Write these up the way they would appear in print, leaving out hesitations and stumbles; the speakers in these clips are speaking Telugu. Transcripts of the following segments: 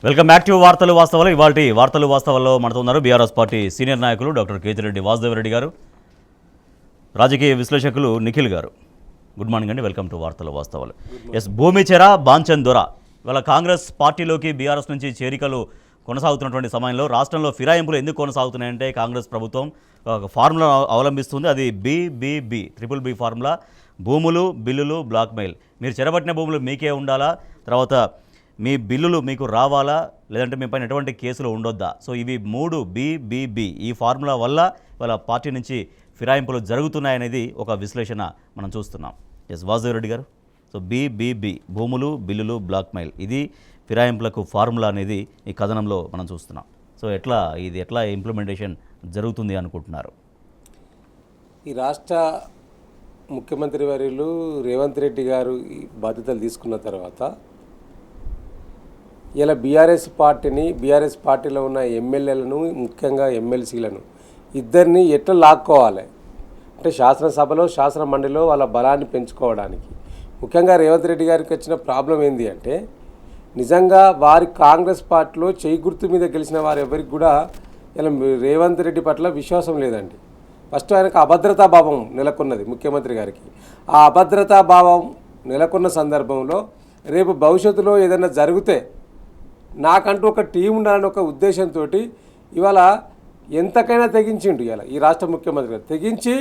వెల్కమ్ బ్యాక్ టు వార్తలు వాస్తవాలు. ఇవాల్టి వార్తలు వాస్తవాల్లో మనతో ఉన్నారు బీఆర్ఎస్ పార్టీ సీనియర్ నాయకులు డాక్టర్ కేతిరెడ్డి వాసుదేవరెడ్డి గారు, రాజకీయ విశ్లేషకులు నిఖిల్ గారు. గుడ్ మార్నింగ్ అండి, వెల్కమ్ టు వార్తలు వాస్తవాలు. భూమిచెర బాంచన్ దొర ఇవాళ కాంగ్రెస్ పార్టీలోకి బీఆర్ఎస్ నుంచి చేరికలు కొనసాగుతున్నటువంటి సమయంలో రాష్ట్రంలో ఫిరాయింపులు ఎందుకు కొనసాగుతున్నాయంటే కాంగ్రెస్ ప్రభుత్వం ఒక ఫార్ములా అవలంబిస్తుంది. అది BBB ట్రిపుల్ బి ఫార్ములా. భూములు, బిల్లులు, బ్లాక్మెయిల్. మీరు చెరబట్టిన భూములు మీకే ఉండాలా, తర్వాత మీ బిల్లులు మీకు రావాలా, లేదంటే మీ పైన ఎటువంటి కేసులు ఉండొద్దా. సో ఇవి 3 BBB. ఈ ఫార్ములా వల్ల వాళ్ళ పార్టీ నుంచి ఫిరాయింపులు జరుగుతున్నాయనేది ఒక విశ్లేషణ మనం చూస్తున్నాం. వాసుదేవరెడ్డి గారు, సో BBB భూములు, బిల్లులు, బ్లాక్మెయిల్, ఇది ఫిరాయింపులకు ఫార్ములా అనేది ఈ కథనంలో మనం చూస్తున్నాం. సో ఇది ఎట్లా ఇంప్లిమెంటేషన్ జరుగుతుంది అనుకుంటున్నారు? ఈ రాష్ట్ర ముఖ్యమంత్రి వర్యులు రేవంత్ రెడ్డి గారు ఈ బాధ్యతలు తీసుకున్న తర్వాత ఇలా బీఆర్ఎస్ పార్టీలో ఉన్న ఎమ్మెల్యేలను, ముఖ్యంగా ఎమ్మెల్సీలను ఇద్దరిని ఎట్లా లాక్కోవాలి అంటే శాసనసభలో, శాసన మండలిలో వాళ్ళ బలాన్ని పెంచుకోవడానికి. ముఖ్యంగా రేవంత్ రెడ్డి గారికి వచ్చిన ప్రాబ్లం ఏంది అంటే, నిజంగా వారి కాంగ్రెస్ పార్టీలో చేయి గుర్తు మీద గెలిచిన వారు ఎవరికి కూడా ఇలా రేవంత్ రెడ్డి పట్ల విశ్వాసం లేదండి. ఫస్ట్ ఆయనకు అభద్రతా భావం నెలకొన్నది ముఖ్యమంత్రి గారికి. ఆ అభద్రతా భావం నెలకొన్న సందర్భంలో రేపు భవిష్యత్తులో ఏదైనా జరిగితే నాకంటూ ఒక టీం ఉండాలని ఒక ఉద్దేశంతో ఇవాళ ఎంతకైనా తెగించిండు. ఇలా ఈ రాష్ట్ర ముఖ్యమంత్రి గారు తెగించి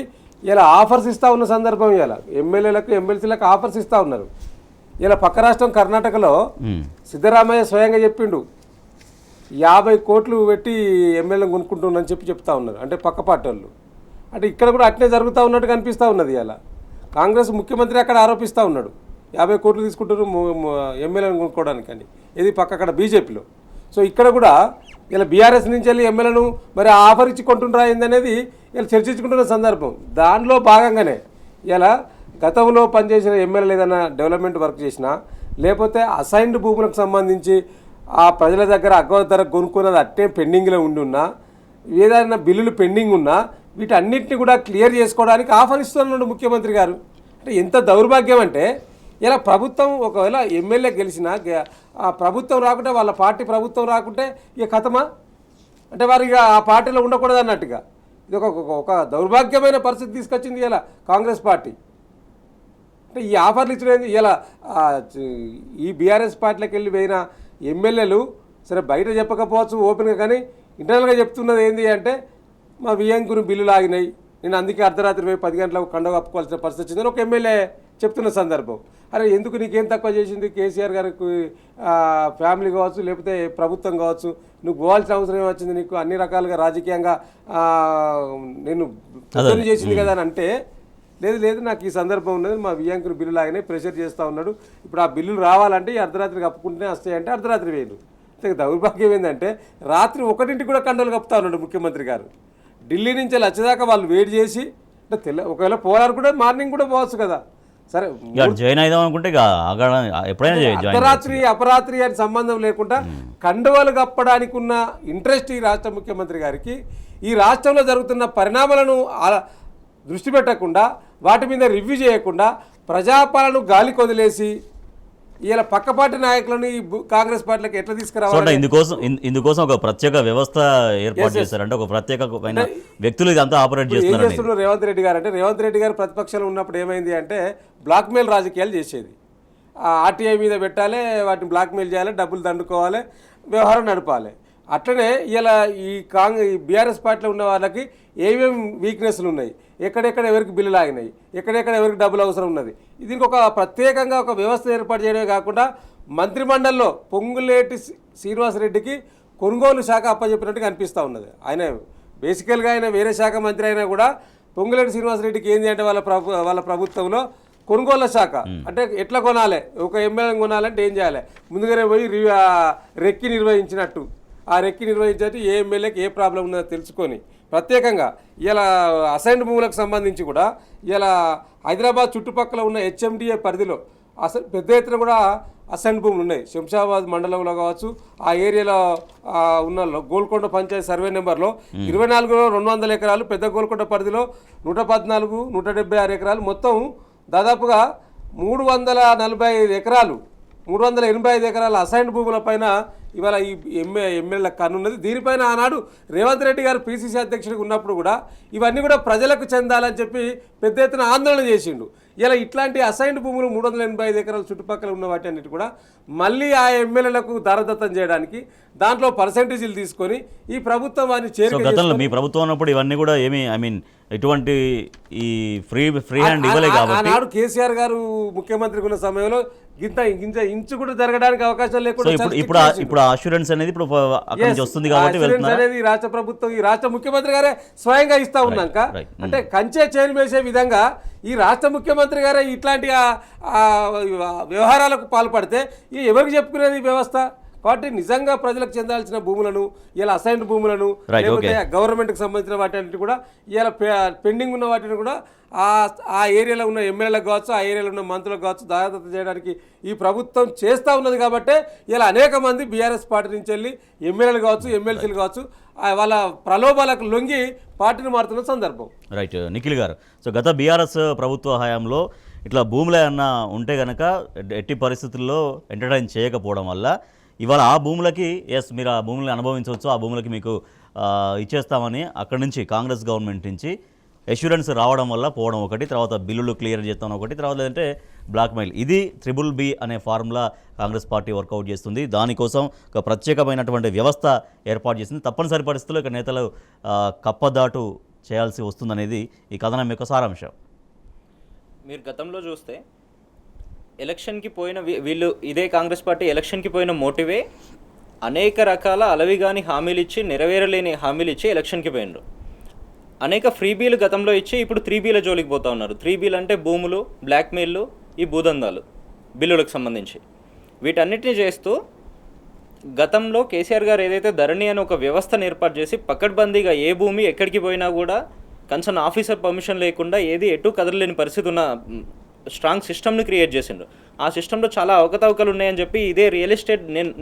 ఇలా ఆఫర్స్ ఇస్తూ ఉన్న సందర్భం, ఇలా ఎమ్మెల్యేలకు, ఎమ్మెల్సీలకు ఆఫర్స్ ఇస్తూ ఉన్నారు. ఇలా పక్క రాష్ట్రం కర్ణాటకలో సిద్ధరామయ్య స్వయంగా చెప్పిండు, 50 కోట్లు పెట్టి ఎమ్మెల్యేలను కొనుక్కుంటున్నారని చెప్తా ఉన్నారు. అంటే పక్క పార్టీ వాళ్ళు. అంటే ఇక్కడ కూడా అట్నే జరుగుతూ ఉన్నట్టు కనిపిస్తూ ఉన్నది. ఇలా కాంగ్రెస్ ముఖ్యమంత్రి అక్కడ ఆరోపిస్తూ ఉన్నాడు, 50 కోట్లు తీసుకుంటారు ఎమ్మెల్యేలను కొనుక్కోవడానికి అని. ఇది పక్క అక్కడ బీజేపీలో. సో ఇక్కడ కూడా ఇలా బీఆర్ఎస్ నుంచి వెళ్ళి ఎమ్మెల్యేలను మరి ఆఫర్ ఇచ్చి కొంటుండ్రా ఏందనేది ఇలా చర్చించుకుంటున్న సందర్భం. దానిలో భాగంగానే ఇలా గతంలో పనిచేసిన ఎమ్మెల్యేలు ఏదైనా డెవలప్మెంట్ వర్క్ చేసినా, లేకపోతే అసైన్డ్ భూములకు సంబంధించి ఆ ప్రజల దగ్గర అగ్గవ ధర కొనుక్కున్నది అట్టే పెండింగ్లో ఉండి ఉన్నా, ఏదైనా బిల్లులు పెండింగ్ ఉన్నా వీటన్నిటిని కూడా క్లియర్ చేసుకోవడానికి ఆఫర్ ఇస్తున్నాడు ముఖ్యమంత్రి గారు. అంటే ఎంత దౌర్భాగ్యం అంటే, ఇలా ప్రభుత్వం ఒకవేళ ఎమ్మెల్యే గెలిచినా ఆ ప్రభుత్వం రాకుంటే, వాళ్ళ పార్టీ ప్రభుత్వం రాకుంటే ఇక కథమా అంటే వారు ఇక ఆ పార్టీలో ఉండకూడదు అన్నట్టుగా. ఇది ఒక దౌర్భాగ్యమైన పరిస్థితి తీసుకొచ్చింది ఇలా కాంగ్రెస్ పార్టీ. అంటే ఈ ఆఫర్లు ఇచ్చినది ఇలా ఈ బీఆర్ఎస్ పార్టీలోకి వెళ్ళి పోయిన ఎమ్మెల్యేలు సరే బయట చెప్పకపోవచ్చు ఓపెన్గా, కానీ ఇంటర్నల్గా చెప్తున్నది ఏంటి అంటే, మా వియంకుని బిల్లులు ఆగినాయి, నేను అందుకే అర్ధరాత్రి 10 గంటలకు కండ కప్పుకోవాల్సిన పరిస్థితి వచ్చిందని ఒక ఎమ్మెల్యే చెప్తున్న సందర్భం. అరే ఎందుకు నీకేం తక్కువ చేసింది కేసీఆర్ గారికి ఫ్యామిలీ కావచ్చు, లేకపోతే ప్రభుత్వం కావచ్చు, నువ్వు పోవాల్సిన అవసరం ఏమొచ్చింది నీకు, అన్ని రకాలుగా రాజకీయంగా నేను ప్రజలు చేసింది కదా అని అంటే, లేదు నాకు ఈ సందర్భం ఉన్నది, మా వియంకుని బిల్లులు ఆగినాయి, ప్రెషర్ చేస్తూ ఉన్నాడు, ఇప్పుడు ఆ బిల్లులు రావాలంటే ఈ అర్ధరాత్రి కప్పుకుంటేనే వస్తాయంటే అర్ధరాత్రి వేయను. దౌర్భాగ్యం ఏంటంటే రాత్రి 1 కూడా కండలు కప్పుతా ఉన్నాడు ముఖ్యమంత్రి గారు. ఢిల్లీ నుంచి వచ్చేదాకా వాళ్ళు వెయిట్ చేసి, అంటే ఒకవేళ పోవాలనుకుంటే మార్నింగ్ కూడా పోవచ్చు కదా, సరే జాయిన్ అయిదాం అనుకుంటే అపరాత్రి అని సంబంధం లేకుండా కండువలు కప్పడానికి ఉన్న ఇంట్రెస్ట్ ఈ రాష్ట్ర ముఖ్యమంత్రి గారికి ఈ రాష్ట్రంలో జరుగుతున్న పరిణామాలను దృష్టి పెట్టకుండా, వాటి మీద రివ్యూ చేయకుండా, ప్రజాపాలన గాలికి వదిలేసి ఇలా పక్కపాటి నాయకులను ఈ కాంగ్రెస్ పార్టీలకు ఎట్లా తీసుకురావాలి. ఇందుకోసం ఒక ప్రత్యేక వ్యవస్థ ఏర్పాటు చేశారంటే, ఒక ప్రత్యేకమైన వ్యక్తులు ఇదంతా ఆపరేట్ చేస్తున్నారు రేవంత్ రెడ్డి గారు. అంటే రేవంత్ రెడ్డి గారు ప్రతిపక్షంలో ఉన్నప్పుడు ఏమైంది అంటే, బ్లాక్మెయిల్ రాజకీయాలు చేసేది. ఆర్టీఐ మీద పెట్టాలి, వాటిని బ్లాక్మెయిల్ చేయాలి, డబ్బులు దండుకోవాలి, వ్యవహారం నడపాలి. అట్లనే ఇలా ఈ బీఆర్ఎస్ పార్టీలో ఉన్న వాళ్ళకి ఏమేమి వీక్నెస్లు ఉన్నాయి, ఎక్కడెక్కడ ఎవరికి బిల్లులు ఆగినాయి, ఎక్కడెక్కడ ఎవరికి డబ్బులు అవసరం ఉన్నది, దీనికి ఒక ప్రత్యేకంగా ఒక వ్యవస్థ ఏర్పాటు చేయడమే కాకుండా మంత్రిమండలిలో పొంగులేటి శ్రీనివాసరెడ్డికి కొనుగోలు శాఖ అప్పచెప్పినట్టుగా అనిపిస్తూ ఉన్నది. ఆయన బేసికల్గా ఆయన వేరే శాఖ మంత్రి అయినా కూడా పొంగులేటి శ్రీనివాసరెడ్డికి ఏంటి అంటే వాళ్ళ ప్రభుత్వంలో కొనుగోళ్ల శాఖ. అంటే ఎట్లా కొనాలి, ఒక ఎమ్మెల్యే కొనాలంటే ఏం చేయాలి, ముందుగానే పోయి రెక్కి నిర్వహించినట్టు, ఆ రెక్కి నిర్వహించినట్టు ఏ ఎమ్మెల్యేకి ఏ ప్రాబ్లం ఉన్నదో తెలుసుకొని ప్రత్యేకంగా ఇలా అసైన్డ్ భూములకు సంబంధించి కూడా ఇలా హైదరాబాద్ చుట్టుపక్కల ఉన్న HMDA పరిధిలో పెద్ద ఎత్తున కూడా అసైన్డ్ భూములు ఉన్నాయి. శంషాబాద్ మండలంలో కావచ్చు, ఆ ఏరియాలో ఉన్న గోల్కొండ పంచాయతీ సర్వే నెంబర్లో 24లో 200 ఎకరాలు, పెద్ద గోల్కొండ పరిధిలో 114, 176 ఎకరాలు, మొత్తం దాదాపుగా 345 ఎకరాలు, 385 ఎకరాల అసైన్డ్ భూముల పైన ఇవాళ ఈ ఎమ్మెల్యేల కన్నున్నది. దీనిపైన ఆనాడు రేవంత్ రెడ్డి గారు పిసిసి అధ్యక్షుడిగా ఉన్నప్పుడు కూడా ఇవన్నీ కూడా ప్రజలకు చెందాలని చెప్పి పెద్ద ఎత్తున ఆందోళన చేసిండు. ఇలా ఇట్లాంటి అసైన్డ్ భూములు 385 ఎకరాల చుట్టుపక్కల ఉన్న వాటి అన్నిటి కూడా మళ్ళీ ఆ ఎమ్మెల్యేలకు దారదత్తం చేయడానికి దాంట్లో పర్సెంటేజీలు తీసుకొని ఈ ప్రభుత్వం వారిని గతంలో మీ ప్రభుత్వం ఉన్నప్పుడు ఇవన్నీ కూడా ఏమి ఎటువంటి ఈ ఫ్రీ హ్యాండ్ ఇవ్వలే కాబట్టి ఆనాడు కేసీఆర్ గారు ముఖ్యమంత్రిగా ఉన్న సమయంలో ఇంచు కూడా జరగడానికి అవకాశం లేకుండా ఇప్పుడు అష్యూరెన్స్ అనేది ఇప్పుడు అక్కడి నుంచి వస్తుంది కాబట్టి అనేది రాష్ట్ర ప్రభుత్వం ఈ రాష్ట్ర ముఖ్యమంత్రి గారే స్వయంగా ఇస్తా ఉన్నాక అంటే కంచే చేను వేసే విధంగా ఈ రాష్ట్ర ముఖ్యమంత్రి గారే ఇట్లాంటి వ్యవహారాలకు పాల్పడితే ఎవరికి చెప్పుకునేది వ్యవస్థ? కాబట్టి నిజంగా ప్రజలకు చెందాల్సిన భూములను ఇలా అసైన్డ్ భూములను లేకపోతే గవర్నమెంట్కి సంబంధించిన వాటి కూడా ఇలా పెండింగ్ ఉన్న వాటిని కూడా ఆ ఏరియాలో ఉన్న ఎమ్మెల్యేలకు కావచ్చు, ఆ ఏరియాలో ఉన్న మంత్రులకు కావచ్చు దాదాపు చేయడానికి ఈ ప్రభుత్వం చేస్తూ ఉన్నది. కాబట్టి ఇలా అనేక మంది బీఆర్ఎస్ పార్టీ నుంచి వెళ్ళి ఎమ్మెల్యేలు కావచ్చు, ఎమ్మెల్సీలు కావచ్చు వాళ్ళ ప్రలోభాలకు లొంగి పార్టీని మారుతున్న సందర్భం. రైట్ నిఖిల్ గారు, సో గత బీఆర్ఎస్ ప్రభుత్వ హయాంలో ఇట్లా భూములు ఏమన్నా ఉంటే కనుక ఎట్టి పరిస్థితుల్లో ఎంటర్టైన్ చేయకపోవడం వల్ల ఇవాళ ఆ భూములకి మీరు ఆ భూములను అనుభవించవచ్చు, ఆ భూములకి మీకు ఇచ్చేస్తామని అక్కడి నుంచి కాంగ్రెస్ గవర్నమెంట్ నుంచి అష్యూరెన్స్ రావడం వల్ల పోవడం ఒకటి, తర్వాత బిల్లులు క్లియర్ చేస్తాం ఒకటి, తర్వాత లేదంటే బ్లాక్మెయిల్. ఇది BBB అనే ఫార్ములా కాంగ్రెస్ పార్టీ వర్కౌట్ చేస్తుంది. దానికోసం ఒక ప్రత్యేకమైనటువంటి వ్యవస్థ ఏర్పాటు చేసింది. తప్పనిసరి పరిస్థితుల్లో ఇక నేతలు కప్పదాటు చేయాల్సి వస్తుందనేది ఈ కథనం యొక్క సారాంశం. మీరు గతంలో చూస్తే ఎలక్షన్కి పోయిన వీళ్ళు ఇదే కాంగ్రెస్ పార్టీ ఎలక్షన్కి పోయిన మోటివే అనేక రకాల అలవిగాని హామీలు ఇచ్చి నెరవేరలేని హామీలు ఇచ్చి ఎలక్షన్కి పోయినరు. అనేక ఫ్రీబీలు గతంలో ఇచ్చి ఇప్పుడు 3Bల జోలికి పోతూ ఉన్నారు. 3Bలు అంటే భూములు, బ్లాక్మెయిల్లు, ఈ భూదందాలు బిల్లులకు సంబంధించి వీటన్నిటిని చేస్తూ గతంలో కేసీఆర్ గారు ఏదైతే ధరణి అని ఒక వ్యవస్థను ఏర్పాటు చేసి పకడ్బందీగా ఏ భూమి ఎక్కడికి పోయినా కూడా కన్సర్న్ ఆఫీసర్ పర్మిషన్ లేకుండా ఏది ఎటు కదలలేని పరిస్థితి ఉన్న స్ట్రాంగ్ సిస్టమ్ని క్రియేట్ చేసిండు. ఆ సిస్టంలో చాలా అవకతవకలు ఉన్నాయని చెప్పి ఇదే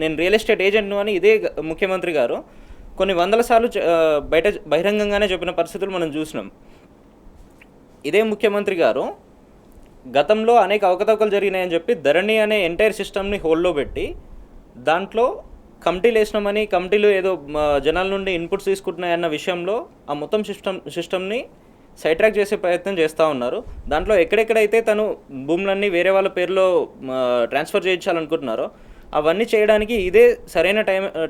నేను రియల్ ఎస్టేట్ ఏజెంట్ను అని ఇదే ముఖ్యమంత్రి గారు కొన్ని వందల సార్లు బహిరంగంగానే చెప్పిన పరిస్థితులు మనం చూసినాం. ఇదే ముఖ్యమంత్రి గారు గతంలో అనేక అవకతవకలు జరిగినాయని చెప్పి ధరణి అనే ఎంటైర్ సిస్టమ్ని హోల్డ్లో పెట్టి దాంట్లో కమిటీలు వేసినామని కమిటీలు ఏదో జనాల నుండి ఇన్పుట్స్ తీసుకుంటున్నాయన్న విషయంలో ఆ మొత్తం సిస్టమ్ని సైడ్ ట్రాక్ చేసే ప్రయత్నం చేస్తూ ఉన్నారు. దాంట్లో ఎక్కడెక్కడైతే తను భూములన్నీ వేరే వాళ్ళ పేరులో ట్రాన్స్ఫర్ చేయించాలనుకుంటున్నారో అవన్నీ చేయడానికి ఇదే సరైన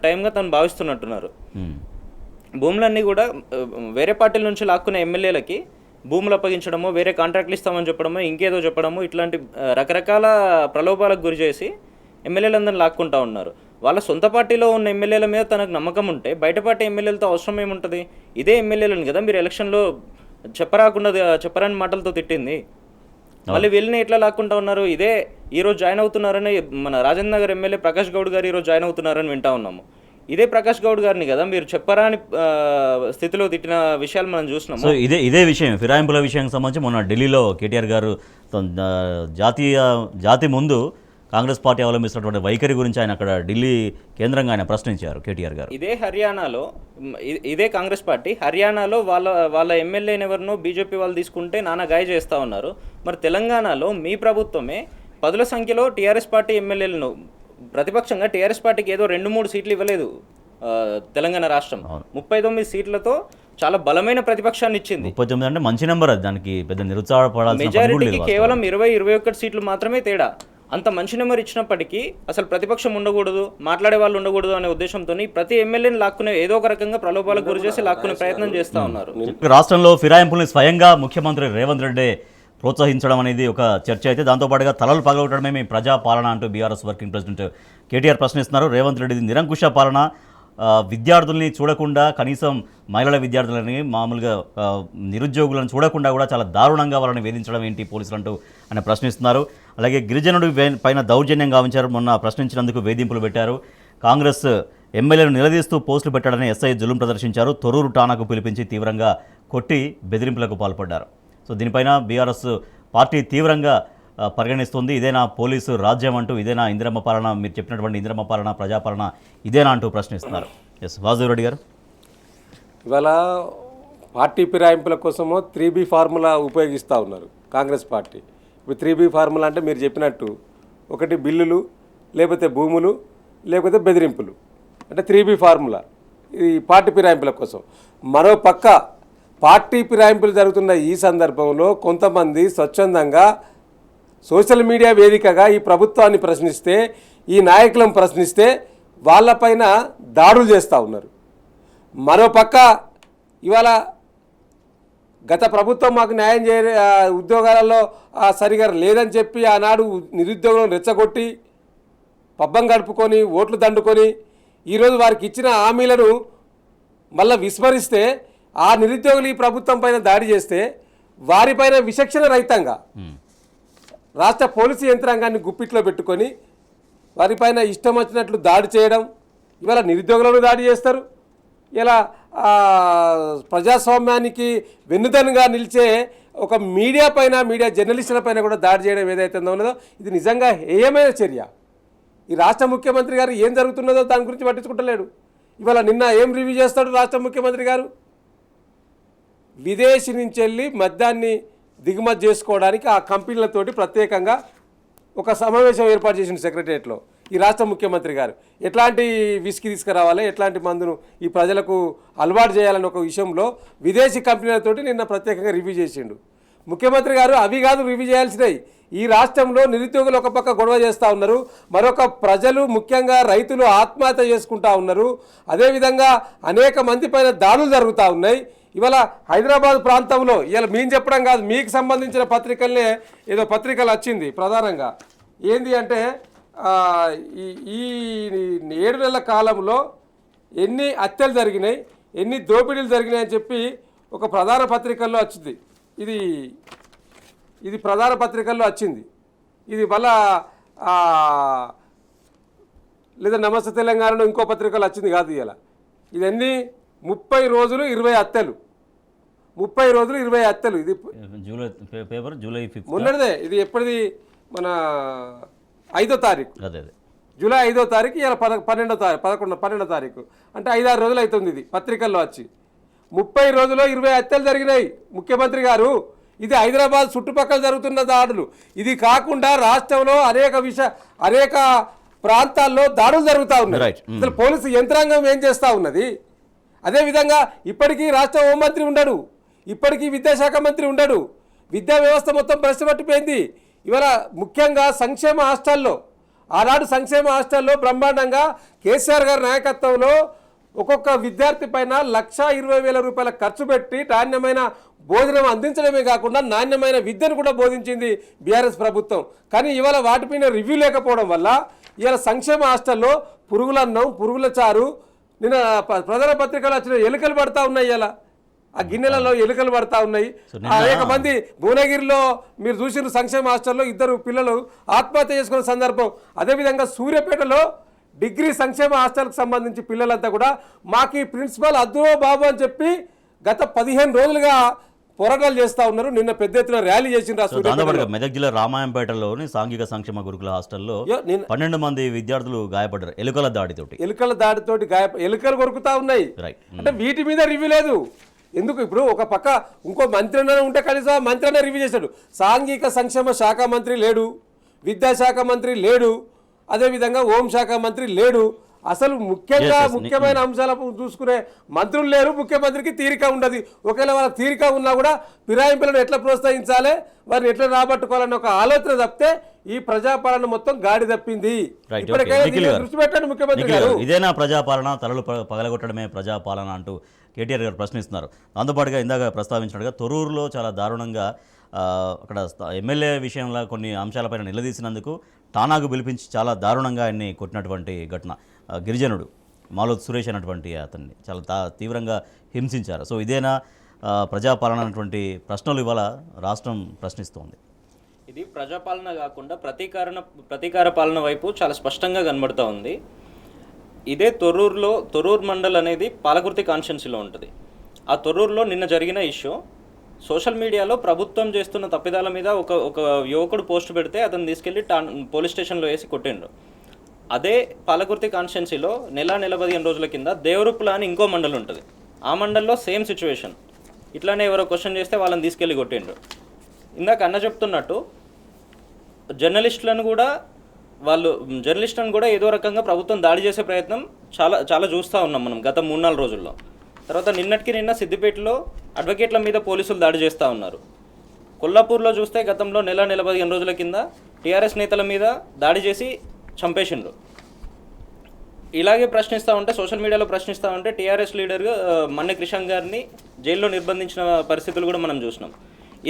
టైంగా తను భావిస్తున్నట్టున్నారు. భూములన్నీ కూడా వేరే పార్టీల నుంచి లాక్కునే ఎమ్మెల్యేలకి భూములు అప్పగించడమో, వేరే కాంట్రాక్ట్లు ఇస్తామని చెప్పడమో, ఇంకేదో చెప్పడమో, ఇట్లాంటి రకరకాల ప్రలోభాలకు గురి చేసి ఎమ్మెల్యేలందరినీ లాక్కుంటూ ఉన్నారు. వాళ్ళ సొంత పార్టీలో ఉన్న ఎమ్మెల్యేల మీద తనకు నమ్మకం ఉంటే బయట పార్టీ ఎమ్మెల్యేలతో అవసరం ఏముంటుంది? ఇదే ఎమ్మెల్యేలను కదా మీరు ఎలక్షన్లో చెప్పరాని మాటలతో తిట్టింది. మళ్ళీ వీళ్ళని ఎట్లా లాక్కుంటా ఉన్నారు? ఇదే ఈరోజు జాయిన్ అవుతున్నారని మన రాజేంద్ర నగర్ ఎమ్మెల్యే ప్రకాష్ గౌడ్ గారు ఈరోజు జాయిన్ అవుతున్నారని వింటా ఉన్నాము. ఇదే ప్రకాష్ గౌడ్ గారిని కదా మీరు చెప్పరాని స్థితిలో తిట్టిన విషయాలు మనం చూసినాము. సో ఇదే విషయం ఫిరాయింపుల విషయానికి సంబంధించి మొన్న ఢిల్లీలో కేటీఆర్ గారు జాతి ముందు కాంగ్రెస్ పార్టీ అవలంబిస్తున్నటువంటి వైఖరి గురించి ఆయన అక్కడ ఢిల్లీ కేంద్రంగా ఆయన ప్రశ్నించారు కేటీఆర్ గారు. ఇదే హర్యానాలో ఇదే కాంగ్రెస్ పార్టీ హర్యానాలో వాళ్ళ ఎమ్మెల్యేని ఎవరినో బీజేపీ వాళ్ళు తీసుకుంటే నానా గాయ చేస్తూ ఉన్నారు. మరి తెలంగాణలో మీ ప్రభుత్వమే పదుల సంఖ్యలో టీఆర్ఎస్ పార్టీ ఎమ్మెల్యేలను ప్రతిపక్షంగా టీఆర్ఎస్ పార్టీకి ఏదో 2-3 సీట్లు ఇవ్వలేదు. తెలంగాణ రాష్ట్రం 39 సీట్లతో చాలా బలమైన ప్రతిపక్షాన్ని ఇచ్చింది. 39 అంటే మంచి నెంబర్, దానికి పెద్ద నిరుత్సాహపడాల్సిన మెజారిటీకి కేవలం 20-21 సీట్లు మాత్రమే తేడా. అంత మంచి నెంబర్ ఇచ్చినప్పటికీ అసలు ప్రతిపక్షం ఉండకూడదు, మాట్లాడే వాళ్ళు ఉండకూడదు అనే ఉద్దేశంతో ప్రతి ఎమ్మెల్యేని లాక్కునే ఏదో ఒక రకంగా ప్రలోభాలకు గురి చేసి లాక్కునే ప్రయత్నం చేస్తూ ఉన్నారు. రాష్ట్రంలో ఫిరాయింపుల్ని స్వయంగా ముఖ్యమంత్రి రేవంత్ రెడ్డి ప్రోత్సహించడం అనేది ఒక చర్చ అయితే, దాంతోపాటుగా తలలు పగలగొట్టడమే మీ ప్రజాపాలన అంటూ బీఆర్ఎస్ వర్కింగ్ ప్రెసిడెంట్ కేటీఆర్ ప్రశ్నిస్తున్నారు. రేవంత్ రెడ్డిది నిరంకుశ పాలన, విద్యార్థుల్ని చూడకుండా, కనీసం మహిళల విద్యార్థులని మామూలుగా నిరుద్యోగులను చూడకుండా కూడా చాలా దారుణంగా వాళ్ళని వేధించడం ఏంటి పోలీసులు అంటూ ఆయన ప్రశ్నిస్తున్నారు. అలాగే గిరిజనుడి పైన దౌర్జన్యం గావించారు, మొన్న ప్రశ్నించినందుకు వేధింపులు పెట్టారు. కాంగ్రెస్ ఎమ్మెల్యేను నిలదీస్తూ పోస్టులు పెట్టాడని ఎస్ఐ జులుం ప్రదర్శించారు. తొర్రూరు ఠాణాకు పిలిపించి తీవ్రంగా కొట్టి బెదిరింపులకు పాల్పడ్డారు. సో దీనిపైన బీఆర్ఎస్ పార్టీ తీవ్రంగా పరిగణిస్తుంది. ఇదేనా పోలీసు రాజ్యం అంటూ, ఇదేనా ఇందిరమ్మ పాలన, మీరు చెప్పినటువంటి ఇందిరమ్మ పాలన, ప్రజాపాలన ఇదేనా అంటూ ప్రశ్నిస్తున్నారు. ఎస్ వాసుదేవరెడ్డి గారు, ఇవాళ పార్టీ ఫిరాయింపుల కోసమో 3B ఫార్ములా ఉపయోగిస్తూ ఉన్నారు కాంగ్రెస్ పార్టీ. ఇప్పుడు 3B ఫార్ములా అంటే మీరు చెప్పినట్టు ఒకటి బిల్లులు, లేకపోతే భూములు, లేకపోతే బెదిరింపులు. అంటే 3B ఫార్ములా, ఇది పార్టీ ఫిరాయింపుల కోసం. మరో పక్క పార్టీ ఫిరాయింపులు జరుగుతున్న ఈ సందర్భంలో కొంతమంది స్వచ్ఛందంగా సోషల్ మీడియా వేదికగా ఈ ప్రభుత్వాన్ని ప్రశ్నిస్తే, ఈ నాయకులను ప్రశ్నిస్తే వాళ్ళపైన దాడులు చేస్తూ ఉన్నారు. మరోపక్క ఇవాళ గత ప్రభుత్వం మాకు న్యాయం ఉద్యోగాలలో సరిగా లేదని చెప్పి ఆనాడు నిరుద్యోగులను రెచ్చగొట్టి పబ్బం గడుపుకొని ఓట్లు దండుకొని ఈరోజు వారికి ఇచ్చిన హామీలను మళ్ళీ విస్మరిస్తే, ఆ నిరుద్యోగులు ఈ ప్రభుత్వం పైన దాడి చేస్తే వారిపైన విచక్షణ రహితంగా రాష్ట్ర పోలీసు యంత్రాంగాన్ని గుప్పిట్లో పెట్టుకొని వారిపైన ఇష్టం వచ్చినట్లు దాడి చేయడం, ఇవాళ నిరుద్యోగులను దాడి చేస్తారు. ఇలా ప్రజాస్వామ్యానికి వెన్నుదన్నుగా నిలిచే ఒక మీడియా పైన, మీడియా జర్నలిస్టుల పైన కూడా దాడి చేయడం ఏదైతే ఉన్నదో ఇది నిజంగా హేయమైన చర్య. ఈ రాష్ట్ర ముఖ్యమంత్రి గారు ఏం జరుగుతున్నదో దాని గురించి పట్టించుకుంటలేడు. ఇవాళ నిన్న ఏం రివ్యూ చేస్తాడు రాష్ట్ర ముఖ్యమంత్రి గారు? విదేశీ నుంచి వెళ్ళి మద్యాన్ని దిగుమతి చేసుకోవడానికి ఆ కంపెనీలతోటి ప్రత్యేకంగా ఒక సమావేశం ఏర్పాటు చేసిన సెక్రటరియట్లో ఈ రాష్ట్ర ముఖ్యమంత్రి గారు ఎట్లాంటి విస్కీ తీసుకురావాలి, ఎట్లాంటి మందును ఈ ప్రజలకు అలవాటు చేయాలని ఒక విషయంలో విదేశీ కంపెనీలతోటి నిన్న ప్రత్యేకంగా రివ్యూ చేసిండు ముఖ్యమంత్రి గారు. అవి కాదు రివ్యూ చేయాల్సినవి. ఈ రాష్ట్రంలో నిరుద్యోగులు ఒక పక్క గొడవ చేస్తూ ఉన్నారు, మరొక ప్రజలు ముఖ్యంగా రైతులు ఆత్మహత్య చేసుకుంటూ ఉన్నారు. అదేవిధంగా అనేక మంది పైన దాడులు జరుగుతూ ఉన్నాయి. ఇవాళ హైదరాబాద్ ప్రాంతంలో ఇవాళ మేము చెప్పడం కాదు, మీకు సంబంధించిన పత్రికలనే ఏదో పత్రికలు వచ్చింది ప్రధానంగా ఏంది అంటే ఈ 7 నెలల కాలంలో ఎన్ని హత్యలు జరిగినాయి, ఎన్ని దోపిడీలు జరిగినాయి అని చెప్పి ఒక ప్రధాన పత్రికల్లో వచ్చింది. ఇది ప్రధాన పత్రికల్లో వచ్చింది. ఇది మళ్ళా లేదా నమస్తే తెలంగాణలో ఇంకో పత్రికలు వచ్చింది కాదు. ఇలా ఇదన్నీ 30 రోజులు 20 హత్యలు, 30 రోజులు 20 హత్యలు. ఇది జూలై పేపర్ జూలై 5 మొన్నటిదే. ఇది ఎప్పటిది? మన 5వ తారీఖు, జూలై 5వ తారీఖు. ఇలా 12వ తారీఖు అంటే 5-6 రోజులు అవుతుంది ఇది పత్రికల్లో వచ్చి. 30 రోజుల్లో 20 హత్యలు జరిగినాయి ముఖ్యమంత్రి గారు. ఇది హైదరాబాద్ చుట్టుపక్కల జరుగుతున్న దాడులు. ఇది కాకుండా రాష్ట్రంలో అనేక ప్రాంతాల్లో దాడులు జరుగుతూ ఉన్నాయి. అసలు పోలీసు యంత్రాంగం ఏం చేస్తూ ఉన్నది? అదేవిధంగా ఇప్పటికీ రాష్ట్ర హోంమంత్రి ఉండడు, ఇప్పటికీ విద్యాశాఖ మంత్రి ఉండడు. విద్యా వ్యవస్థ మొత్తం ప్రశ్నపట్టిపోయింది. ఇవాళ ముఖ్యంగా సంక్షేమ హాస్టల్లో, ఆనాడు సంక్షేమ హాస్టల్లో బ్రహ్మాండంగా కేసీఆర్ గారి నాయకత్వంలో ఒక్కొక్క విద్యార్థి పైన 1,20,000 రూపాయల ఖర్చు పెట్టి నాణ్యమైన భోజనం అందించడమే కాకుండా నాణ్యమైన విద్యను కూడా బోధించింది బీఆర్ఎస్ ప్రభుత్వం. కానీ ఇవాళ వాటిపైన రివ్యూ లేకపోవడం వల్ల ఇవాళ సంక్షేమ హాస్టల్లో పురుగులన్నం, పురుగుల చారు, నిన్న ప్రధాన పత్రికలు వచ్చిన ఎలుకలు పడతా ఉన్నాయి. ఇలా ఆ గిన్నెలలో ఎలుకలు పడతా ఉన్నాయి. అనేక మంది భువనగిరిలో మీరు చూసిన సంక్షేమ హాస్టల్లో 2 పిల్లలు ఆత్మహత్య చేసుకున్న సందర్భం. అదేవిధంగా సూర్యాపేటలో డిగ్రీ సంక్షేమ హాస్టల్కి సంబంధించి పిల్లలంతా కూడా మాకు ఈ ప్రిన్సిపల్ అద్దో బాబు అని చెప్పి గత 15 రోజులుగా పోరాటాలు చేస్తూ ఉన్నారు. నిన్న పెద్ద ఎత్తున ర్యాలీ చేసిండ్రు. మెదక్ జిల్లా రామాయంపేటలోని సాంఘిక సంక్షేమ గురుకుల హాస్టల్లో 12 మంది విద్యార్థులు గాయపడ్డారు ఎలుకల దాడితోటి. ఎలుకలు కొరుకుతా ఉన్నాయి. అంటే వీటి మీద రివ్యూ లేదు. ఎందుకు? ఇప్పుడు ఒక పక్క ఇంకో మంత్రి ఉంటే కనీసం మంత్రి అన్న రివ్యూ చేశాడు. సాంఘిక సంక్షేమ శాఖ మంత్రి లేడు, విద్యాశాఖ మంత్రి లేడు, అదేవిధంగా హోంశాఖ మంత్రి లేడు. అసలు ముఖ్యమైన అంశాలను చూసుకునే మంత్రులు లేరు. ముఖ్యమంత్రికి తీరిక ఉండదు. ఒకవేళ వాళ్ళ తీరిక ఉన్నా కూడా ఫిరాయింపులను ఎట్లా ప్రోత్సహించాలి, వారిని ఎట్లా రాబట్టుకోవాలన్న ఒక ఆలోచన తప్పితే ఈ ప్రజాపాలన మొత్తం గాడి తప్పింది. దృష్టి పెట్టండి ముఖ్యమంత్రి గారు. ఇదేనా ప్రజాపాలన? తలలు పగలగొట్టడమే ప్రజాపాలన అంటూ కేటీఆర్ గారు ప్రశ్నిస్తున్నారు. దాంతోపాటుగా ఇందాక ప్రస్తావించినట్టుగా తొర్రూరులో చాలా దారుణంగా అక్కడ ఎమ్మెల్యే విషయంలో కొన్ని అంశాలపైన నిలదీసినందుకు తానాకు పిలిపించి చాలా దారుణంగా ఆయన్ని కొట్టినటువంటి ఘటన. గిరిజనుడు మాలోత్ సురేష్ అన్నటువంటి అతన్ని చాలా తీవ్రంగా హింసించారు. సో ఇదేనా ప్రజాపాలన అన్నటువంటి ప్రశ్నలు ఇవాళ రాష్ట్రం ప్రశ్నిస్తోంది. ఇది ప్రజాపాలన కాకుండా ప్రతీకార పాలన వైపు చాలా స్పష్టంగా కనబడుతూ ఉంది. ఇదే తొర్రూరు మండల్ అనేది పాలకుర్తి కాన్స్టిట్యున్సీలో ఉంటుంది. ఆ తొర్రూరులో నిన్న జరిగిన ఇష్యూ సోషల్ మీడియాలో ప్రభుత్వం చేస్తున్న తప్పిదాల మీద ఒక యువకుడు పోస్ట్ పెడితే అతను తీసుకెళ్ళి పోలీస్ స్టేషన్లో వేసి కొట్టిండ్రు. అదే పాలకుర్తి కాన్స్టిట్యున్సీలో నెల 15 రోజుల కింద దేవరుప్పుల అని ఇంకో మండలం ఉంటుంది. ఆ మండల్లో సేమ్ సిచ్యువేషన్. ఇట్లానే ఎవరో క్వశ్చన్ చేస్తే వాళ్ళని తీసుకెళ్ళి కొట్టిండ్రు. ఇందాక అన్న చెప్తున్నట్టు జర్నలిస్టులను కూడా వాళ్ళు జర్నలిస్టులను కూడా ఏదో రకంగా ప్రభుత్వం దాడి చేసే ప్రయత్నం చాలా చాలా చూస్తూ ఉన్నాం మనం గత 3-4 రోజుల్లో. తర్వాత నిన్న సిద్దిపేటలో అడ్వకేట్ల మీద పోలీసులు దాడి చేస్తూ ఉన్నారు. కొల్లాపూర్లో చూస్తే గతంలో నెల 15 రోజుల కింద టీఆర్ఎస్ నేతల మీద దాడి చేసి చంపేసిండ్రు. ఇలాగే ప్రశ్నిస్తూ ఉంటే సోషల్ మీడియాలో ప్రశ్నిస్తూ ఉంటే టీఆర్ఎస్ లీడర్గా మన్నె క్రిషాంక్ గారిని జైల్లో నిర్బంధించిన పరిస్థితులు కూడా మనం చూసినాం.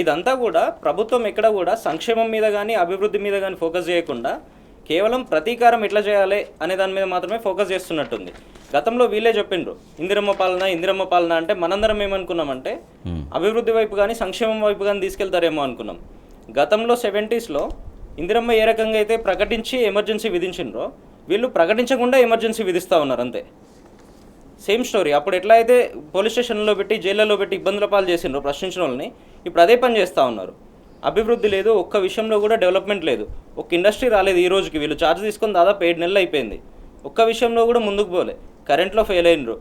ఇదంతా కూడా ప్రభుత్వం ఎక్కడ కూడా సంక్షేమం మీద కానీ అభివృద్ధి మీద కానీ ఫోకస్ చేయకుండా కేవలం ప్రతీకారం ఎట్లా చేయాలి అనే దాని మీద మాత్రమే ఫోకస్ చేస్తున్నట్టుంది. గతంలో వీళ్ళే చెప్పిండ్రు ఇందిరమ్మ పాలన అంటే మనందరం ఏమనుకున్నామంటే అభివృద్ధి వైపు కానీ సంక్షేమం వైపు కానీ తీసుకెళ్తారేమో అనుకున్నాం. గతంలో 70s ఇందిరమ్మ ఏ రకంగా అయితే ప్రకటించి ఎమర్జెన్సీ విధించిండ్రో వీళ్ళు ప్రకటించకుండా ఎమర్జెన్సీ విధిస్తూ ఉన్నారు అంతే. Same story. అప్పుడు ఎట్లా అయితే పోలీస్ స్టేషన్లో పెట్టి జైళ్ళలో పెట్టి ఇబ్బందుల పాలు చేసిండ్రో ప్రశ్నించిన వాళ్ళని, ఇప్పుడు అదే పని చేస్తూ ఉన్నారు. అభివృద్ధి లేదు, ఒక్క విషయంలో కూడా డెవలప్మెంట్ లేదు. ఒక్క ఇండస్ట్రీ రాలేదు ఈ రోజుకి. వీళ్ళు ఛార్జ్ తీసుకొని దాదాపు 7 నెలలు అయిపోయింది. ఒక్క విషయంలో కూడా ముందుకు పోలే. కరెంట్లో ఫెయిల్ అయినరు,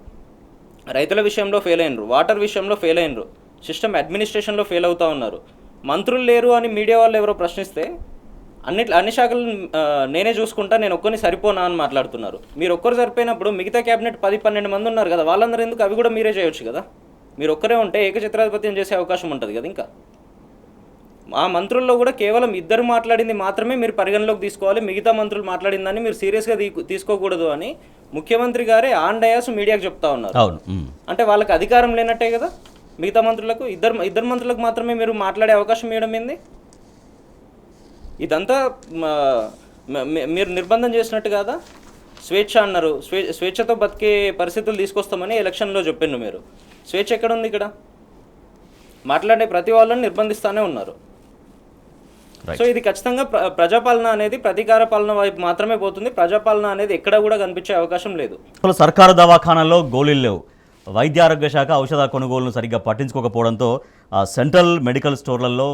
రైతుల విషయంలో ఫెయిల్ అయినరు, వాటర్ విషయంలో ఫెయిల్ అయినరు, సిస్టమ్ అడ్మినిస్ట్రేషన్లో ఫెయిల్ అవుతూ ఉన్నారు. మంత్రులు లేరు అని మీడియా వాళ్ళు ఎవరో ప్రశ్నిస్తే అన్ని శాఖలు నేనే చూసుకుంటా, నేను ఒక్కరిని సరిపోనా అని మాట్లాడుతున్నారు. మీరు ఒక్కరు సరిపోయినప్పుడు మిగతా క్యాబినెట్ 10-12 మంది ఉన్నారు కదా, వాళ్ళందరూ ఎందుకు? అవి కూడా మీరే చేయొచ్చు కదా. మీరు ఒక్కరే ఉంటే ఏకఛత్రాధిపత్యం చేసే అవకాశం ఉంటుంది కదా. ఇంకా ఆ మంత్రుల్లో కూడా కేవలం 2 మాట్లాడింది మాత్రమే మీరు పరిగణలోకి తీసుకోవాలి, మిగతా మంత్రులు మాట్లాడిందని మీరు సీరియస్గా తీసుకోకూడదు అని ముఖ్యమంత్రి గారే ఆన్ డయాస్ మీడియాకు చెప్తా ఉన్నారు. అంటే వాళ్ళకి అధికారం లేనట్టే కదా. మిగతా మంత్రులకు ఇద్దరు మంత్రులకు మాత్రమే మీరు మాట్లాడే అవకాశం ఇవ్వడం ఏంది? ఇదంతా మీరు నిర్బంధం చేసినట్టు కాదా? స్వేచ్ఛ అన్నారు, స్వేచ్ఛతో బతికే పరిస్థితులు తీసుకొస్తామని ఎలక్షన్లో చెప్పిండ్రు మీరు. స్వేచ్ఛ ఎక్కడుంది ఇక్కడ? మాట్లాడే ప్రతి వాళ్ళని నిర్బంధిస్తూనే ఉన్నారు. సో ఇది ఖచ్చితంగా ప్రజాపాలన అనేది ప్రతీకార పాలన వైపు మాత్రమే పోతుంది. ప్రజాపాలన అనేది ఎక్కడ కూడా కనిపించే అవకాశం లేదు. సర్కారు దవాఖానాల్లో గోళీలు లేవు. వైద్య ఆరోగ్య శాఖ ఔషధ కొనుగోలును సరిగ్గా పట్టించుకోకపోవడంతో సెంట్రల్ మెడికల్ స్టోర్లలో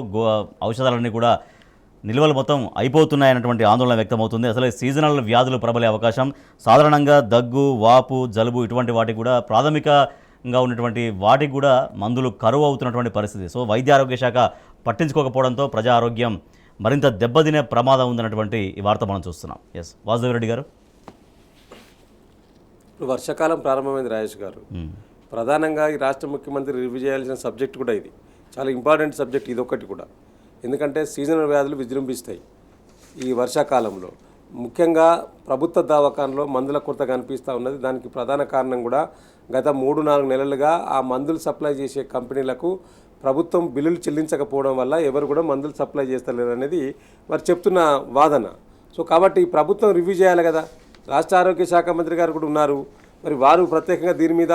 ఔషధాలన్నీ కూడా నిల్వలు మొత్తం అయిపోతున్నాయన్నటువంటి ఆందోళన వ్యక్తమవుతుంది. అసలు సీజనల్ వ్యాధులు ప్రబలే అవకాశం, సాధారణంగా దగ్గు, వాపు, జలుబు ఇటువంటి వాటికి కూడా ప్రాథమికంగా ఉన్నటువంటి వాటికి కూడా మందులు కరువు అవుతున్నటువంటి పరిస్థితి. సో వైద్య ఆరోగ్య శాఖ పట్టించుకోకపోవడంతో ప్రజా ఆరోగ్యం మరింత దెబ్బతినే ప్రమాదం ఉందన్నటువంటి ఈ వార్త మనం చూస్తున్నాం. ఎస్ వాసుదేవ్ రెడ్డి గారు. ఇప్పుడు వర్షాకాలం ప్రారంభమైంది రాజేష్ గారు. ప్రధానంగా ఈ రాష్ట్ర ముఖ్యమంత్రి రివ్యూ చేయాల్సిన సబ్జెక్ట్ కూడా ఇది. చాలా ఇంపార్టెంట్ సబ్జెక్ట్ ఇది ఒకటి కూడా. ఎందుకంటే సీజనల్ వ్యాధులు విజృంభిస్తాయి ఈ వర్షాకాలంలో. ముఖ్యంగా ప్రభుత్వ దవాఖానలో మందుల కొరత కనిపిస్తూ ఉన్నది. దానికి ప్రధాన కారణం కూడా గత 3-4 నెలలుగా ఆ మందులు సప్లై చేసే కంపెనీలకు ప్రభుత్వం బిల్లులు చెల్లించకపోవడం వల్ల ఎవరు కూడా మందులు సప్లై చేస్తలేరు అనేది వారు చెప్తున్న వాదన. సో కాబట్టి ప్రభుత్వం రివ్యూ చేయాలి కదా. రాష్ట్ర ఆరోగ్య శాఖ మంత్రి గారు కూడా ఉన్నారు. మరి వారు ప్రత్యేకంగా దీని మీద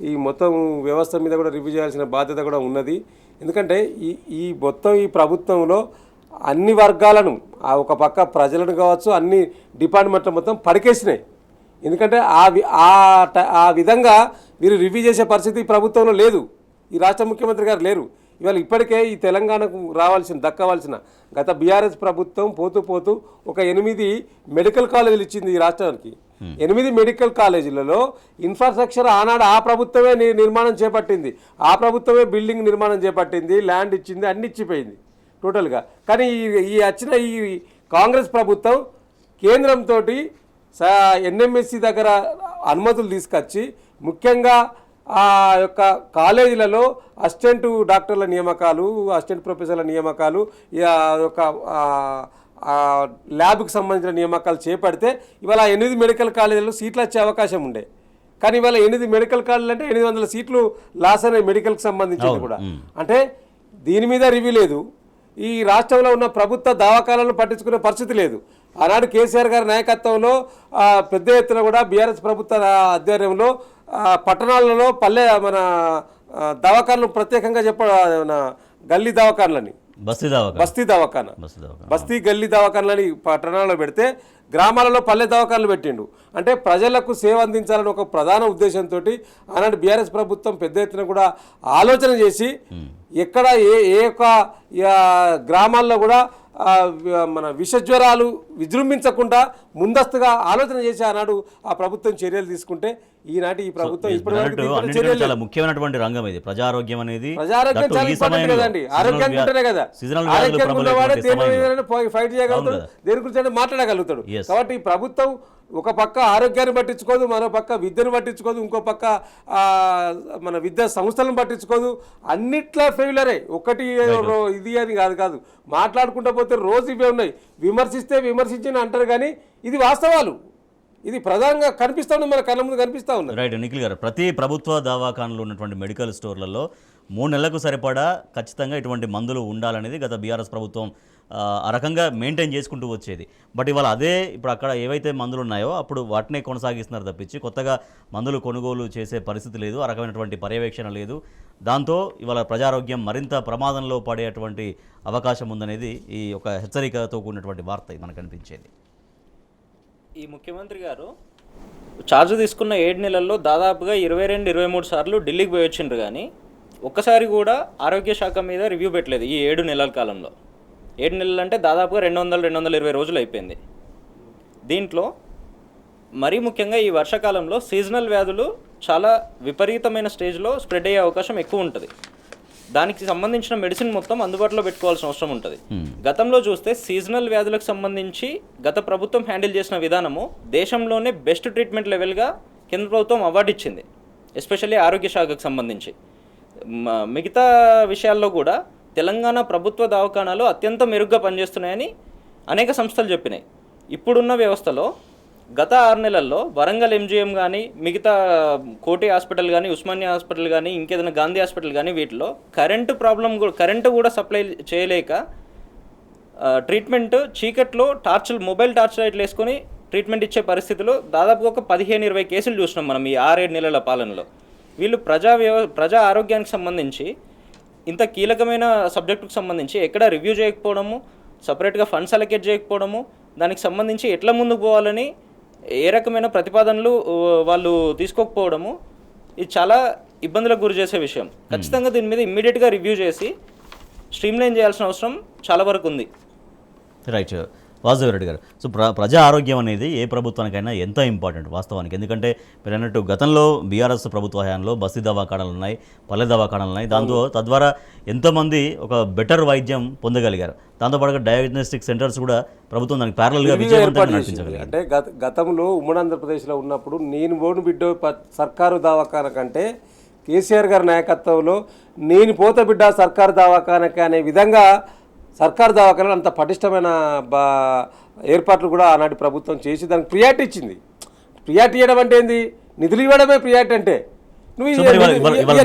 ఈ మొత్తం వ్యవస్థ మీద కూడా రివ్యూ చేయాల్సిన బాధ్యత కూడా ఉన్నది. ఎందుకంటే ఈ మొత్తం ఈ ప్రభుత్వంలో అన్ని వర్గాలను, ఒక పక్క ప్రజలను కావచ్చు, అన్ని డిపార్ట్మెంట్ల మొత్తం పడికేసినాయి. ఎందుకంటే ఆ విధంగా వీరు రివ్యూ చేసే పరిస్థితి ఈ ప్రభుత్వంలో లేదు. ఈ రాష్ట్ర ముఖ్యమంత్రి గారు లేరు. ఇవాళ ఇప్పటికే ఈ తెలంగాణకు దక్కవలసిన గత బీఆర్ఎస్ ప్రభుత్వం పోతూ ఒక 8 మెడికల్ కాలేజీలు ఇచ్చింది ఈ రాష్ట్రానికి. 8 మెడికల్ కాలేజీలలో ఇన్ఫ్రాస్ట్రక్చర్ ఆనాడు ఆ ప్రభుత్వమే నిర్మాణం చేపట్టింది. ఆ ప్రభుత్వమే బిల్డింగ్ నిర్మాణం చేపట్టింది, ల్యాండ్ ఇచ్చింది, అన్ని ఇచ్చిపోయింది టోటల్గా. కానీ ఈ కాంగ్రెస్ ప్రభుత్వం కేంద్రంతో ఎన్ఎంఎస్సి దగ్గర అనుమతులు తీసుకొచ్చి ముఖ్యంగా ఆ యొక్క కాలేజీలలో అసిస్టెంట్ డాక్టర్ల నియామకాలు, అసిస్టెంట్ ప్రొఫెసర్ల నియామకాలు, యొక్క ల్యాబ్కి సంబంధించిన నియామకాలు చేపడితే ఇవాళ 8 మెడికల్ కాలేజీలలో సీట్లు వచ్చే అవకాశం ఉండే. కానీ ఇవాళ 8 మెడికల్ కాలేజీలు అంటే 800 సీట్లు లాస్ అనే మెడికల్కి సంబంధించింది కూడా. అంటే దీని మీద రివ్యూ లేదు. ఈ రాష్ట్రంలో ఉన్న ప్రభుత్వ దవాఖానాలను పట్టించుకునే పరిస్థితి లేదు. ఆనాడు కేసీఆర్ గారి నాయకత్వంలో పెద్ద ఎత్తున కూడా బీఆర్ఎస్ ప్రభుత్వ ఆధ్వర్యంలో పట్టణాలలో మన దవాఖానలు ప్రత్యేకంగా గల్లీ దవాఖానలని, బస్తీ గల్లీ దవాఖానలని పట్టణాల్లో పెడితే గ్రామాలలో పల్లె దవాఖానలు పెట్టిండు. అంటే ప్రజలకు సేవ అందించాలని ఒక ప్రధాన ఉద్దేశంతో ఆనాడు బీఆర్ఎస్ ప్రభుత్వం పెద్ద ఎత్తున కూడా ఆలోచన చేసి ఎక్కడ ఏ యొక్క గ్రామాల్లో కూడా మన విషజ్వరాలు విజృంభించకుండా ముందస్తుగా ఆలోచన చేసి ఆనాడు ఆ ప్రభుత్వం చర్యలు తీసుకుంటే ఈనాటి ఈ ప్రభుత్వం ఇప్పటి వరకు తీసుకున్న అన్నిటికంటే చర్యలు చాలా ముఖ్యమైనటువంటి రంగం ఇది ప్రజారోగ్యం అనేది. ప్రజారోగ్యం దట్టు చాలా ఈ ఇంపార్టెంట్ సమయంలో కదండి. ఆరోగ్యం ఉంటేనే కదా సీజనల్ వ్యాధులు ఆరోగ్యంగా ఉన్నవాడే దేని ప్రబలమైనటువంటి మీదైనా ఫైట్ చేయగలుగుతాడు, దేని గురించి మాట్లాడగలుగుతాడు. Yes. కాబట్టి ఈ ప్రభుత్వం ఒక పక్క ఆరోగ్యాన్ని పట్టించుకోదు, మరో పక్క విద్యను పట్టించుకోదు, ఇంకో పక్క మన విద్యా సంస్థలను పట్టించుకోదు. అన్నిట్లా ఫెయిలరే. ఒకటి ఇది అని కాదు మాట్లాడుకుంటూ పోతే రోజు ఇవే ఉన్నాయి. విమర్శిస్తే విమర్శించిన అంటారు కానీ ఇది వాస్తవాలు. ఇది ప్రధానంగా కనిపిస్తూ ఉంది, మన కళ్ళ ముందు కనిపిస్తూ ఉంది. రైట్. నిఖిల్ గారు, ప్రతి ప్రభుత్వ దవాఖానలో ఉన్నటువంటి మెడికల్ స్టోర్లలో 3 నెలలకు సరిపడా ఖచ్చితంగా ఇటువంటి మందులు ఉండాలనేది గత బీఆర్ఎస్ ప్రభుత్వం ఆ రకంగా మెయింటైన్ చేసుకుంటూ వచ్చేది. బట్ ఇవాళ అదే ఇప్పుడు అక్కడ ఏవైతే మందులు ఉన్నాయో అప్పుడు వాటినే కొనసాగిస్తున్నారు తప్పించి కొత్తగా మందులు కొనుగోలు చేసే పరిస్థితి లేదు, ఆ రకమైనటువంటి పర్యవేక్షణ లేదు. దాంతో ఇవాళ ప్రజారోగ్యం మరింత ప్రమాదంలో పడేటువంటి అవకాశం ఉందనేది ఈ ఒక హెచ్చరికతో కూడినటువంటి వార్త మనకు కనిపించేది. ఈ ముఖ్యమంత్రి గారు ఛార్జ్ తీసుకున్న 7 నెలల్లో దాదాపుగా 22-23 సార్లు ఢిల్లీకి పోయి వచ్చిండ్రు, కానీ ఒక్కసారి కూడా ఆరోగ్య శాఖ మీద రివ్యూ పెట్టలేదు ఈ 7 నెలల కాలంలో. 7 నెలలు అంటే దాదాపుగా 200-220 రోజులు అయిపోయింది. దీంట్లో మరీ ముఖ్యంగా ఈ వర్షాకాలంలో సీజనల్ వ్యాధులు చాలా విపరీతమైన స్టేజ్లో స్ప్రెడ్ అయ్యే అవకాశం ఎక్కువ ఉంటుంది. దానికి సంబంధించిన మెడిసిన్ మొత్తం అందుబాటులో పెట్టుకోవాల్సిన అవసరం ఉంటుంది. గతంలో చూస్తే సీజనల్ వ్యాధులకు సంబంధించి గత ప్రభుత్వం హ్యాండిల్ చేసిన విధానము దేశంలోనే బెస్ట్ ట్రీట్మెంట్ లెవెల్గా కేంద్ర ప్రభుత్వం అవార్డు ఇచ్చింది, ఎస్పెషల్లీ ఆరోగ్య శాఖకు సంబంధించి. మిగతా విషయాల్లో కూడా తెలంగాణ ప్రభుత్వ దవాఖానాలు అత్యంత మెరుగ్గా పనిచేస్తున్నాయని అనేక సంస్థలు చెప్పినాయి. ఇప్పుడున్న వ్యవస్థలో గత 6 నెలల్లో వరంగల్ ఎంజీఎం కానీ, మిగతా కోటి హాస్పిటల్ కానీ, ఉస్మానియా హాస్పిటల్ కానీ, ఇంకేదైనా గాంధీ హాస్పిటల్ కానీ వీటిలో కరెంటు కూడా సప్లై చేయలేక ట్రీట్మెంట్ చీకట్లో మొబైల్ టార్చ్ లైట్లు వేసుకొని ట్రీట్మెంట్ ఇచ్చే పరిస్థితిలో దాదాపు ఒక 15-20 కేసులు చూసినాం మనం ఈ 6-7 నెలల పాలనలో. వీళ్ళు ప్రజా ఆరోగ్యానికి సంబంధించి ఇంత కీలకమైన సబ్జెక్టుకు సంబంధించి ఎక్కడ రివ్యూ చేయకపోవడము, సపరేట్గా ఫండ్స్ అలొకేట్ చేయకపోవడము, దానికి సంబంధించి ఎట్లా ముందుకు పోవాలని ఏ రకమైన ప్రతిపాదనలు వాళ్ళు తీసుకోకపోవడము, ఇది చాలా ఇబ్బందులకు గురి చేసే విషయం. ఖచ్చితంగా దీని మీద ఇమ్మీడియట్గా రివ్యూ చేసి స్ట్రీమ్లైన్ చేయాల్సిన అవసరం చాలా వరకు ఉంది. రైట్. వాసుదేవరెడ్డి గారు, సో ప్రజా ఆరోగ్యం అనేది ఏ ప్రభుత్వానికైనా ఎంత ఇంపార్టెంట్ వాస్తవానికి. ఎందుకంటే మీరు అన్నట్టు గతంలో బీఆర్ఎస్ ప్రభుత్వ హయాంలో బస్తీ దవాఖానాలు ఉన్నాయి, పల్లె దవాఖానాలు ఉన్నాయి. దాంతో తద్వారా ఎంతోమంది ఒక బెటర్ వైద్యం పొందగలిగారు. దాంతోపాటుగా డయాగ్నోస్టిక్ సెంటర్స్ కూడా ప్రభుత్వం దానికి ప్యారలల్గా విజయవంతంగా నడిపించగలిగారు. అంటే గతంలో ఉమ్మడి ఆంధ్రప్రదేశ్లో ఉన్నప్పుడు నేను బోను బిడ్డ సర్కారు దవాఖాన కంటే కేసీఆర్ గారి నాయకత్వంలో నేను పోత బిడ్డ సర్కారు దవాఖానకి అనే విధంగా సర్కారు దవాఖానాలు అంత పటిష్టమైన ఏర్పాట్లు కూడా ఆనాటి ప్రభుత్వం చేసి దానికి ప్రియారిటీ ఇచ్చింది. ప్రియారిటీ ఇవ్వడం అంటే ఏంది? నిధులు ఇవ్వడమే ప్రియారిటీ అంటే. నువ్వు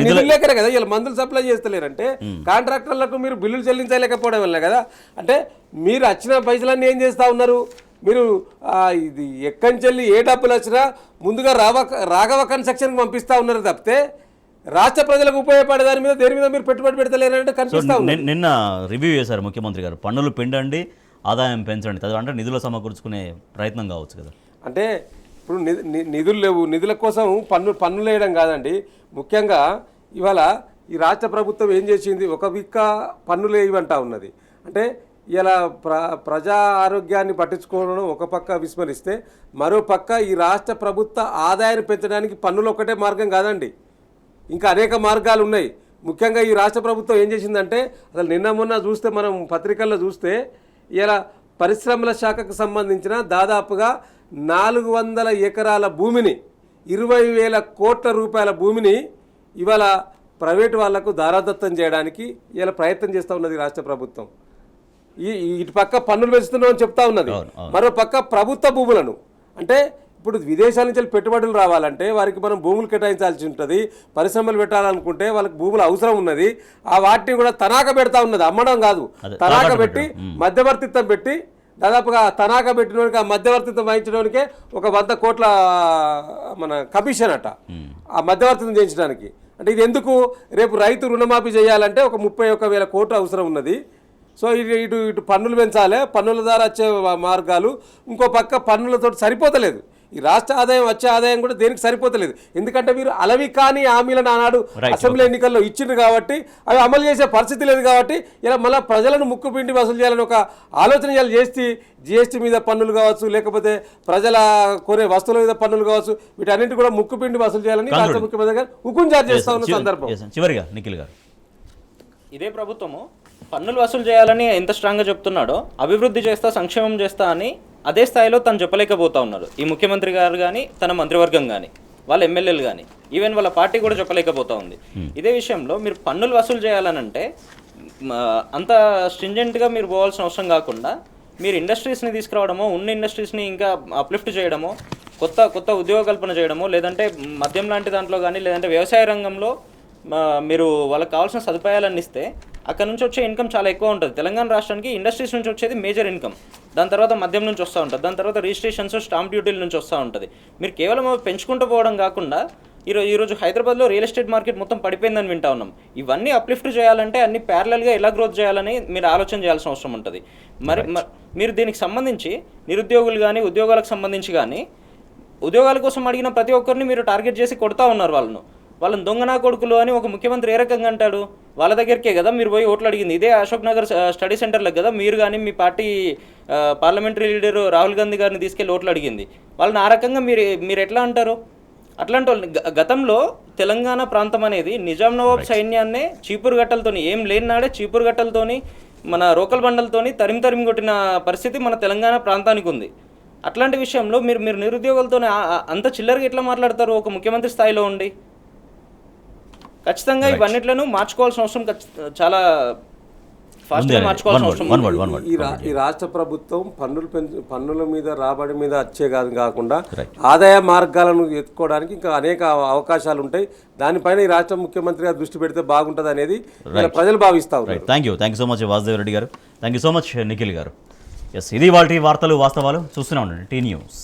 నిధులు లేకనే కదా ఇలా మందులు సప్లై చేస్తలేరంటే కాంట్రాక్టర్లకు మీరు బిల్లులు చెల్లించలేకపోవడం వల్ల కదా. అంటే మీరు వచ్చిన పైసలన్నీ ఏం చేస్తూ ఉన్నారు? మీరు ఇది ఎక్కడి నుంచి ఏ డబ్బులు వచ్చినా ముందుగా రాఘవ కన్స్ట్రక్షన్కి పంపిస్తూ ఉన్నారు తప్పితే రాష్ట్ర ప్రజలకు ఉపయోగపడే దాని మీద దేని మీద మీరు పెట్టుబడి పెడతలేరంటే కనిపిస్తా ఉంది. నిన్న రివ్యూ చేశారు ముఖ్యమంత్రి గారు, పన్నులు పెంచండి, ఆదాయం పెంచండి, అంటే నిధులు సమకూర్చుకునే ప్రయత్నం కావచ్చు కదా. అంటే ఇప్పుడు నిధులు లేవు, నిధుల కోసం పన్నులు వేయడం కాదండి. ముఖ్యంగా ఇవాళ ఈ రాష్ట్ర ప్రభుత్వం ఏం చేసింది? ఒక విక్క పన్నులు వేయమంటా ఉన్నది. అంటే ఇలా ప్రజా ఆరోగ్యాన్ని పట్టించుకోవడం ఒక పక్క విస్మరిస్తే మరో పక్క ఈ రాష్ట్ర ప్రభుత్వ ఆదాయాన్ని పెంచడానికి పన్నులు ఒకటే మార్గం కాదండి, ఇంకా అనేక మార్గాలు ఉన్నాయి. ముఖ్యంగా ఈ రాష్ట్ర ప్రభుత్వం ఏం చేసిందంటే అసలు నిన్న మొన్న చూస్తే మనం పత్రికల్లో చూస్తే ఇలా పరిశ్రమల శాఖకు సంబంధించిన దాదాపుగా 400 ఎకరాల భూమిని 20,000 కోట్ల రూపాయల భూమిని ఇవాళ ప్రైవేటు వాళ్లకు దారాదత్తం చేయడానికి ఇలా ప్రయత్నం చేస్తూ ఉన్నది రాష్ట్ర ప్రభుత్వం. ఇటు పక్క పన్నులు పెంచుతున్నామని చెప్తా ఉన్నది, మరో పక్క ప్రభుత్వ భూములను. అంటే ఇప్పుడు విదేశాల నుంచి పెట్టుబడులు రావాలంటే వారికి మనం భూములు కేటాయించాల్సి ఉంటుంది. పరిశ్రమలు పెట్టాలనుకుంటే వాళ్ళకి భూములు అవసరం ఉన్నది. ఆ వాటిని కూడా తనాఖా పెడతా ఉన్నది, అమ్మడం కాదు. తనాఖా పెట్టి మధ్యవర్తిత్వం పెట్టి దాదాపుగా తనాఖా పెట్టినోడికి ఆ మధ్యవర్తిత్వం వహించడానికే ఒక 100 కోట్ల మన కమిషన్ అట ఆ మధ్యవర్తిత్వం చేయించడానికి. అంటే ఇది ఎందుకు? రేపు రైతు రుణమాఫీ చేయాలంటే ఒక 31,000 కోట్లు అవసరం ఉన్నది. సో ఇటు పన్నులు పెంచాలి, పన్నుల ద్వారా వచ్చే మార్గాలు, ఇంకో పక్క పన్నులతో సరిపోతలేదు. ఈ రాష్ట్ర ఆదాయం వచ్చే ఆదాయం కూడా దేనికి సరిపోతలేదు. ఎందుకంటే మీరు అలవి కాని హామీలను ఆనాడు Right, అసెంబ్లీ ఎన్నికల్లో ఇచ్చిండ్రు కాబట్టి అవి అమలు చేసే పరిస్థితి లేదు కాబట్టి ఇలా మళ్ళీ ప్రజలను ముక్కు పిండి వసూలు చేయాలని ఒక ఆలోచన ఇవాళ చేసి జిఎస్టీ మీద పన్నులు కావచ్చు, లేకపోతే ప్రజల కొనే వస్తువుల మీద పన్నులు కావచ్చు, వీటన్నింటి కూడా ముక్కు పిండి వసూలు చేయాలని రాష్ట్ర ముఖ్యమంత్రి గారు హుకుం జారీ చేస్తా ఉన్న సందర్భం. చివరిగా నిఖిల్ గారు, ఇదే ప్రభుత్వము పన్నులు వసూలు చేయాలని ఎంత స్ట్రాంగ్గా చెప్తున్నాడో అభివృద్ధి చేస్తా సంక్షేమం చేస్తా అని అదే స్థాయిలో తను చెప్పలేకపోతా ఉన్నారు. ఈ ముఖ్యమంత్రి గారు కానీ తన మంత్రివర్గం కానీ వాళ్ళ ఎమ్మెల్యేలు కానీ ఈవెన్ వాళ్ళ పార్టీ కూడా చెప్పలేకపోతా ఉంది. ఇదే విషయంలో మీరు పన్నులు వసూలు చేయాలనంటే అంత స్ట్రింజెంట్గా మీరు పోవాల్సిన అవసరం కాకుండా మీరు ఇండస్ట్రీస్ని తీసుకురావడమో, ఉన్న ఇండస్ట్రీస్ని ఇంకా అప్లిఫ్ట్ చేయడమో, కొత్త ఉద్యోగ కల్పన చేయడమో, లేదంటే మద్యం లాంటి దాంట్లో కానీ లేదంటే వ్యవసాయ రంగంలో మీరు వాళ్ళకి కావాల్సిన సదుపాయాలన్నీ ఇస్తే అక్కడ నుంచి వచ్చే ఇన్కమ్ చాలా ఎక్కువ ఉంటుంది. తెలంగాణ రాష్ట్రానికి ఇండస్ట్రీస్ నుంచి వచ్చేది మేజర్ ఇన్కమ్, దాని తర్వాత మద్యం నుంచి వస్తూ ఉంటుంది, దాని తర్వాత రిజిస్ట్రేషన్స్ స్టాంప్ డ్యూటీల నుంచి వస్తూ ఉంటుంది. మీరు కేవలం పెంచుకుంటూ పోవడం కాకుండా ఈరోజు హైదరాబాద్లో రియల్ ఎస్టేట్ మార్కెట్ మొత్తం పడిపోయిందని వింటా ఉన్నాం. ఇవన్నీ అప్లిఫ్ట్ చేయాలంటే అన్ని ప్యారలల్గా ఎలా గ్రోత్ చేయాలని మీరు ఆలోచన చేయాల్సిన అవసరం ఉంటుంది. మరి మీరు దీనికి సంబంధించి నిరుద్యోగులు కానీ ఉద్యోగాలకు సంబంధించి కానీ ఉద్యోగాల కోసం అడిగిన ప్రతి ఒక్కరిని మీరు టార్గెట్ చేసి కొడతా ఉన్నారు. వాళ్ళని దొంగనా కొడుకులు అని ఒక ముఖ్యమంత్రి ఏ రకంగా అంటాడు? వాళ్ళ దగ్గరికే కదా మీరు పోయి ఓట్లు అడిగింది. ఇదే అశోక్ నగర్ స్టడీ సెంటర్లకు కదా మీరు కానీ మీ party parliamentary leader Rahul Gandhi గారిని తీసుకెళ్ళి ఓట్లు అడిగింది. వాళ్ళని ఆ రకంగా మీరు ఎట్లా అంటారు? అట్లాంటి వాళ్ళని గతంలో తెలంగాణ ప్రాంతం అనేది నిజాం నవాబ్ సైన్యాన్నే చీపురు గట్టలతోని ఏం లేని నాడే చీపురు గట్టలతోని మన రోకల్ బండలతోని తరిమి కొట్టిన పరిస్థితి మన తెలంగాణ ప్రాంతానికి ఉంది. అట్లాంటి విషయంలో మీరు నిరుద్యోగులతో అంత చిల్లరగా ఎట్లా మాట్లాడతారు ఒక ముఖ్యమంత్రి స్థాయిలో ఉండి? ఖచ్చితంగా ఇవన్నిట్లను మార్చుకోవాల్సిన అవసరం చాలా ఫాస్ట్గా మార్చుకోవాల్సిన అవసరం. ఈ రాష్ట్ర ప్రభుత్వం పన్నుల మీద రాబడి మీద వచ్చే కాకుండా ఆదాయ మార్గాలను ఎత్తుకోవడానికి ఇంకా అనేక అవకాశాలు ఉంటాయి. దానిపైన ఈ రాష్ట్ర ముఖ్యమంత్రి గారు దృష్టి పెడితే బాగుంటుంది అనేది ప్రజలు భావిస్తా ఉన్నారు. Thank you so much Vasudev Reddy గారు. Thank you so much Nikhil గారు. ఎస్, ఇది వాటి వార్తలు వాస్తవాలు. చూస్తూనే ఉండండి టీ న్యూస్.